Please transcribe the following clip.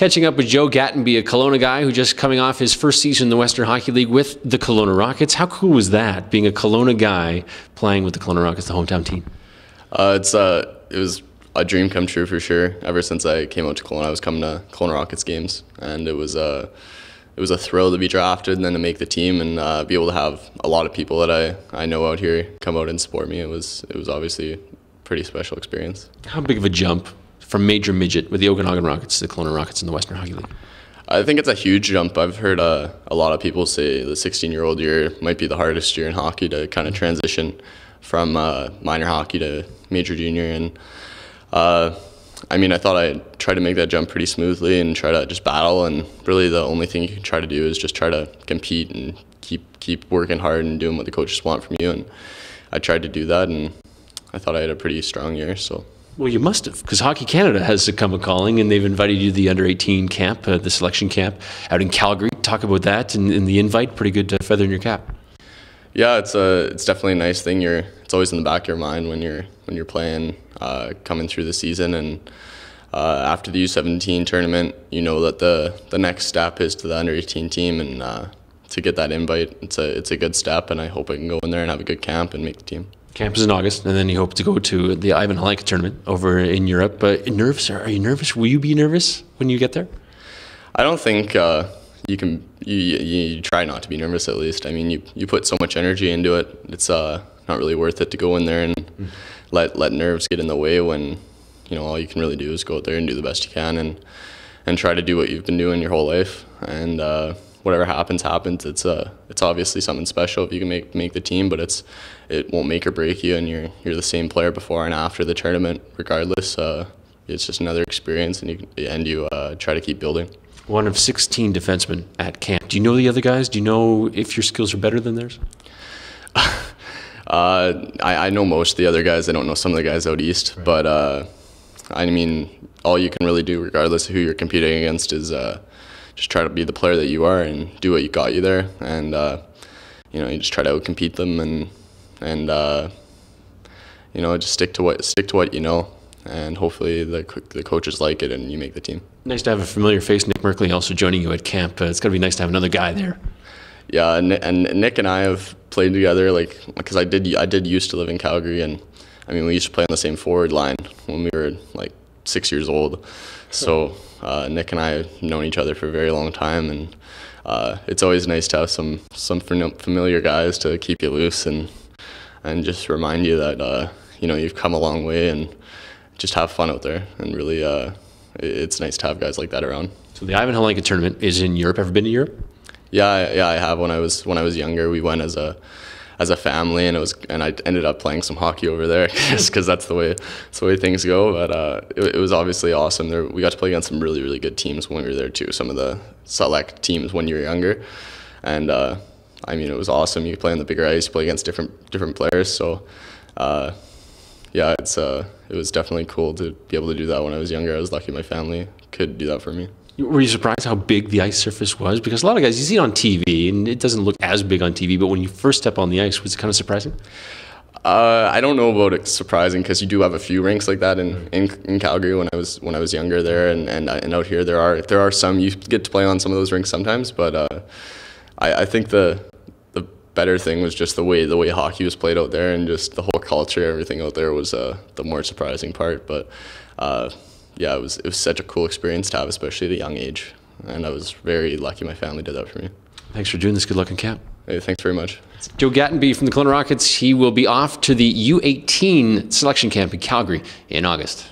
Catching up with Joe Gatenby, a Kelowna guy who just coming off his first season in the Western Hockey League with the Kelowna Rockets. How cool was that, being a Kelowna guy playing with the Kelowna Rockets, the hometown team? It was a dream come true for sure. Ever since I came out to Kelowna, I was coming to Kelowna Rockets games, and it was a thrill to be drafted and then to make the team and be able to have a lot of people that I know out here come out and support me. It was obviously a pretty special experience. How big of a jump from major midget with the Okanagan Rockets to the Kelowna Rockets in the Western Hockey League? I think it's a huge jump. I've heard a lot of people say the 16-year-old year might be the hardest year in hockey to kind of transition from minor hockey to major junior. And I thought I'd try to make that jump pretty smoothly and try to just battle. And really the only thing you can try to do is just try to compete and keep working hard and doing what the coaches want from you. And I tried to do that, and I thought I had a pretty strong year. So. Well, you must have, because Hockey Canada has come a calling, and they've invited you to the under-18 camp, the selection camp out in Calgary. Talk about that and the invite. Pretty good feather in your cap. Yeah, it's definitely a nice thing. It's always in the back of your mind when you're playing, coming through the season, and after the U17 tournament, you know that the next step is to the under-18 team, and to get that invite, it's a good step, and I hope I can go in there and have a good camp and make the team. Camp is in August, and then you hope to go to the Ivan Halenka tournament over in Europe. But nervous? Are you nervous? Will you be nervous when you get there? I don't think you can. You try not to be nervous, at least. I mean, you put so much energy into it. It's not really worth it to go in there and let nerves get in the way when all you can really do is go out there and do the best you can and try to do what you've been doing your whole life. And whatever happens. It's obviously something special if you can make the team, but it won't make or break you, and you're the same player before and after the tournament regardless. It's just another experience, and you try to keep building. One of 16 defensemen at camp. Do you know the other guys? Do you know if your skills are better than theirs? I know most of the other guys. I don't know some of the guys out east, right. But all you can really do regardless of who you're competing against is just try to be the player that you are and do what got you there, and you just try to outcompete them and just stick to what you know, and hopefully the coaches like it and you make the team. Nice to have a familiar face, Nick Merkley, also joining you at camp. It's got to be nice to have another guy there. Yeah, and Nick and I have played together, because I did used to live in Calgary, and we used to play on the same forward line when we were 6 years old. So Nick and I have known each other for a very long time, and it's always nice to have some familiar guys to keep you loose and just remind you that you've come a long way, and just have fun out there. And really, it's nice to have guys like that around. So the Ivan Halenka tournament is in Europe. Ever been to Europe? Yeah, I have. When I was younger, we went as a family, and I ended up playing some hockey over there just because that's the way things go. But it was obviously awesome. We got to play against some really, really good teams when we were there too. Some of the select teams when you were younger, and it was awesome. You play on the bigger ice, you play against different players. So it was definitely cool to be able to do that when I was younger. I was lucky my family could do that for me. Were you surprised how big the ice surface was? Because a lot of guys, you see it on TV, and it doesn't look as big on TV, but when you first step on the ice, was it kind of surprising? I don't know about it surprising, because you do have a few rinks like that in Calgary when I was younger there, and out here there are some. You get to play on some of those rinks sometimes, but I think the better thing was just the way hockey was played out there, and just the whole culture, everything out there was the more surprising part. But it was such a cool experience to have, especially at a young age, and I was very lucky my family did that for me. Thanks for doing this. Good luck in camp. Hey, thanks very much. Joe Gatenby from the Kelowna Rockets. He will be off to the U18 selection camp in Calgary in August.